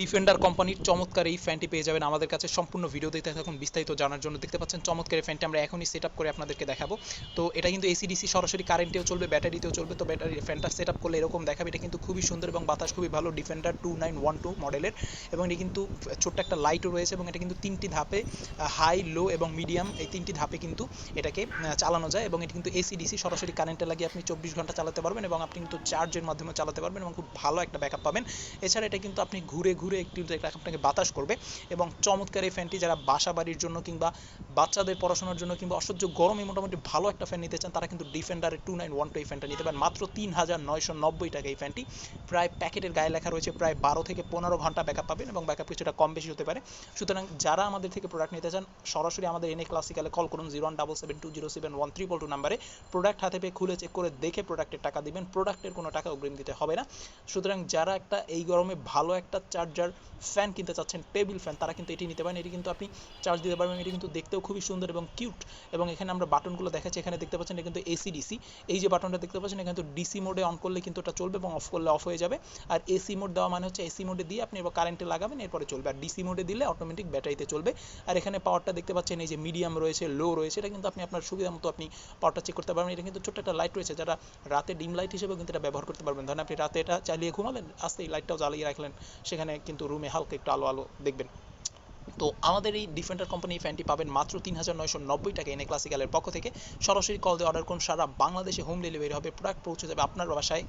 Defender কোম্পানির চমৎকার এই ফ্যানটি পেয়ে যাবেন আমাদের কাছে। সম্পূর্ণ ভিডিও দেখতে থাকুন বিস্তারিত জানার জন্য। দেখতে পাচ্ছেন চমৎকার এই ফ্যানটি আমরা এখনই সেট আপ করে আপনাদেরকে দেখাবো। তো এটা কিন্তু এসি ডিসি সরাসরি কারেন্টেও চলবে, ব্যাটারিতেও চলবে। তো ব্যাটারি ফ্যানটা সেট আপ করলে এরকম দেখাবে। এটা কিন্তু খুবই সুন্দর এবং বাতাস খুবই ভালো, ডিফেন্ডার 2912 মডেলের। এবং এটি কিন্তু ছোট্ট একটা লাইটও রয়েছে এবং এটা কিন্তু তিনটি ধাপে, হাই, লো এবং মিডিয়াম, এই তিনটি ধাপে কিন্তু এটাকে চালানো যায়। এবং এটি কিন্তু এসি ডিসি সরাসরি কারেন্টে লাগিয়ে আপনি 24 ঘন্টা চালাতে পারবেন এবং আপনি কিন্তু চার্জের মাধ্যমে চালাতে পারবেন এবং খুব ভালো একটা ব্যাকআপ পাবেন। এছাড়া এটা কিন্তু আপনি ঘুরে ঘুরে একটু আপনাকে বাতাস করবে। এবং চমৎকার এই ফ্যানটি যারা বাসা বাড়ির জন্য কিংবা বাচ্চাদের পড়াশোনার জন্য কিংবা অসহ্য গরমে মোটামুটি ভালো একটা ফ্যান নিতে চান, তারা কিন্তু ডিফেন্ডারের 2912 এই ফ্যানটা নিতে পারেন মাত্র 3990 টাকা। এই ফ্যানটি প্রায় প্যাকেটের গায়ে লেখা রয়েছে প্রায় 12 থেকে 15 ঘন্টা ব্যাকআপ পাবেন এবং ব্যাকআপ কিছুটা কম বেশি হতে পারে। সুতরাং যারা আমাদের থেকে প্রোডাক্ট নিতে চান সরাসরি আমাদের এনএ ক্লাসিক্যালে কল করুন 01772071 নাম্বারে। প্রোডাক্ট হাতে পেয়ে খুলে চেক করে দেখে প্রোডাক্টের টাকা দিবেন, প্রোডাক্টের কোনো টাকা অগ্রিম দিতে হবে না। সুতরাং যারা একটা এই গরমে ভালো একটা চার্জার ফ্যান কিনতে চাচ্ছেন, টেবিল ফ্যান, তারা কিন্তু এটি নিতে পারেন। এটি কিন্তু আপনি চার্জ দিতে পারবেন। এটি কিন্তু দেখতেও খুবই সুন্দর এবং কিউট। এবং এখানে আমরা বাটনগুলো দেখাচ্ছি, এখানে দেখতে পাচ্ছেন এটা কিন্তু এসি ডিসি। এই যে বাটনটা দেখতে পাচ্ছেন এখানে কিন্তু ডিসি মোডে অন করলে কিন্তু এটা চলবে এবং অফ করলে অফ হয়ে যাবে। আর এসি মোড দেওয়া মানে হচ্ছে এসি মোডে দিয়ে আপনি এবার কারেন্টে লাগাবেন, এরপরে চলবে। আর ডিসি মোডে দিলে অটোমেটিক ব্যাটারিতে চলবে। আর এখানে পাওয়ারটা দেখতে পাচ্ছেন এই যে মিডিয়াম রয়েছে, লো রয়েছে। এটা কিন্তু আপনি আপনার সুবিধা মতো আপনি পাওয়ারটা চেক করতে পারবেন। এটা কিন্তু ছোট্ট একটা লাইট রয়েছে, যারা রাতে ডিম লাইট হিসেবে কিন্তু এটা ব্যবহার করতে পারবেন। ধরেন আপনি রাতে এটা চালিয়ে ঘুমালেন, আস্তে এই লাইটটাও জ্বালিয়ে রাখলেন, সেখানে কিন্তু রুমে হালকা একটু আলো আলো দেখবেন। তো আমাদের এই ডিফেন্ডার কোম্পানি ফ্যানটি পাবেন মাত্র 3990 টাকা এনএ ক্লাসিক্যালের পক্ষ থেকে। সরাসরি কল দিয়ে অর্ডার করুন, সারা বাংলাদেশে হোম ডেলিভারি হবে, প্রোডাক্ট পৌঁছে যাবে আপনার বাসায়।